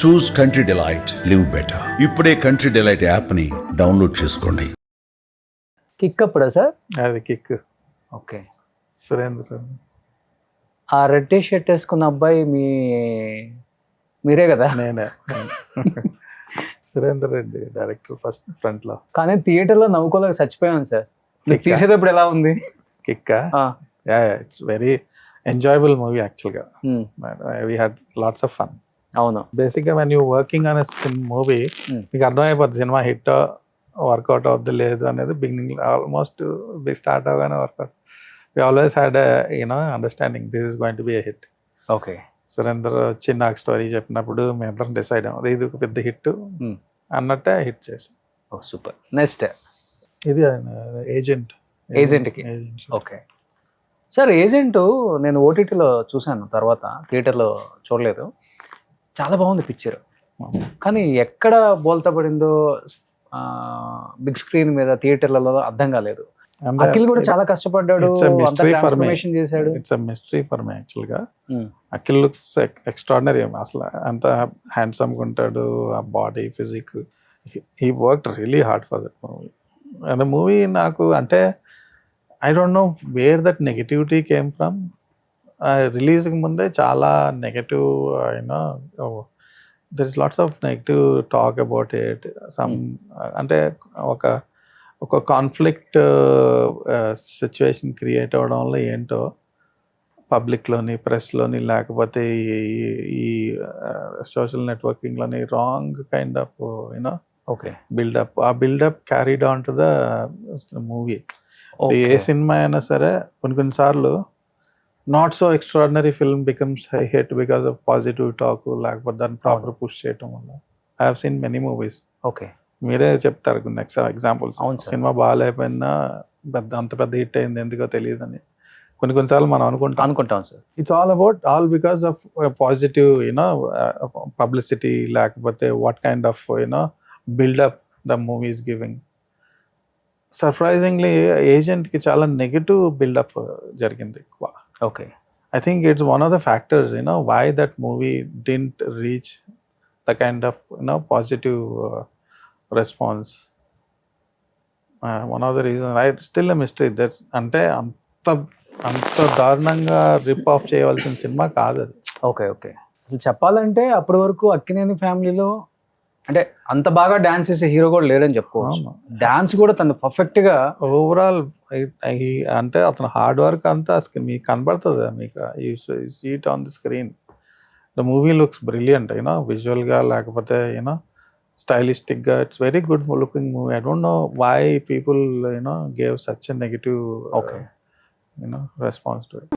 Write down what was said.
చూస్ country delight, live better. ఇప్పుడే country delight యాప్ని download చేసుకోండి. కిక్ అప్పుడా సార్? అది కిక్. ఓకే. సురేంద్ర. ఆ రెడ్ టీ షర్ట్ వేసుకున్న అబ్బాయి మీరే కదా? నేనే. Surender Reddy director first front లో. కానీ థియేటర్లో నవ్వుకోలేక చచ్చిపోయాను సార్. Kick-ఆ? తీసేటప్పుడు ఎలా ఉంది? Kick. It's very enjoyable movie యాక్చువల్గా. We had lots of fun. అవును. బేసిక్గా when you working on movie మీకు అర్థమైపోద్ది సినిమా హిట్ వర్కౌట్ అవుద్ది లేదు అనేది బిగినింగ్ ఆల్మోస్ట్ స్టార్ట్ అవగానే work out. We always had understanding this is going to be a hit. Okay. Surender వచ్చి నాకు స్టోరీ చెప్పినప్పుడు మేము అందరం డిసైడ్ అవ్వదు ఇది ఒక పెద్ద హిట్ అన్నట్టే హిట్ చేసాం. ఓ సూపర్. నెక్స్ట్ ఇది ఏజెంట్కి. Okay sir. ఏజెంట్ నేను ఓటీటీలో చూశాను, తర్వాత థియేటర్లో చూడలేదు. చాలా బాగుంది పిక్చర్. కానీ ఎక్కడ బోల్తా పడిందో బిగ్ స్క్రీన్ మీద థియేటర్లలో అర్థం కాలేదు. అఖిల్ కూడా చాలా కష్టపడ్డాడు, ట్రాన్స్ఫర్మేషన్ చేశాడు. It's a mystery for me యాక్చువల్గా. Akhil looks extraordinary. అసలు అంత హ్యాండ్సమ్గా ఉంటాడు, ఆ body physique. He worked really hard for that movie. And movie నాకు అంటే I don't know where that negativity came from. రిలీజ్కి ముందే చాలా negative there is lots of negative talk about it. అంటే ఒక కాన్ఫ్లిక్ట్ సిచ్యువేషన్ క్రియేట్ అవ్వడం వల్ల ఏంటో పబ్లిక్లోని ప్రెస్లోని లేకపోతే ఈ సోషల్ నెట్వర్కింగ్లోని wrong kind of okay buildup. ఆ buildup carried on to the movie. ఏ సినిమా అయినా సరే కొన్నిసార్లు not so extraordinary film becomes high hit because of positive talk లేకపోతే దాన్ని ప్రాపర్ పుష్ చేయటం వల్ల. I have seen many movies. Okay. మీరే చెప్తారు నెక్స్ట్ ఎగ్జాంపుల్స్. సినిమా బాగాలేకపోయినా అంత పెద్ద హిట్ అయింది ఎందుకో తెలియదని కొన్నిసార్లు మనం అనుకుంటాం sir. It's all because of positive publicity లేకపోతే what kind of buildup the movie is giving. Surprisingly ఏజెంట్కి చాలా నెగటివ్ బిల్డప్ జరిగింది ఎక్కువ. Okay. I think it's one of the factors, why that movie didn't reach the kind of, positive response. One of the reasons, right? Still a mystery. That's ante అంత దారుణంగా rip off చేయవలసిన cinema కాదు అది. Okay. అసలు చెప్పాలంటే అప్పటి వరకు అక్కినేని ఫ్యామిలీలో అంటే అంత బాగా డాన్స్ చేసే హీరో కూడా లేడని చెప్పుకోవచ్చు. డాన్స్ కూడా తను పర్ఫెక్ట్ గా ఓవరాల్ అంటే అతను హార్డ్ వర్క్ అంతా మీకు కనబడుతుంది. మీకు see it on the screen. The movie looks brilliant visual గా లేకపోతే స్టైలిస్టిక్ గా. It's very good looking movie. I don't know why people gave such a negative response to it.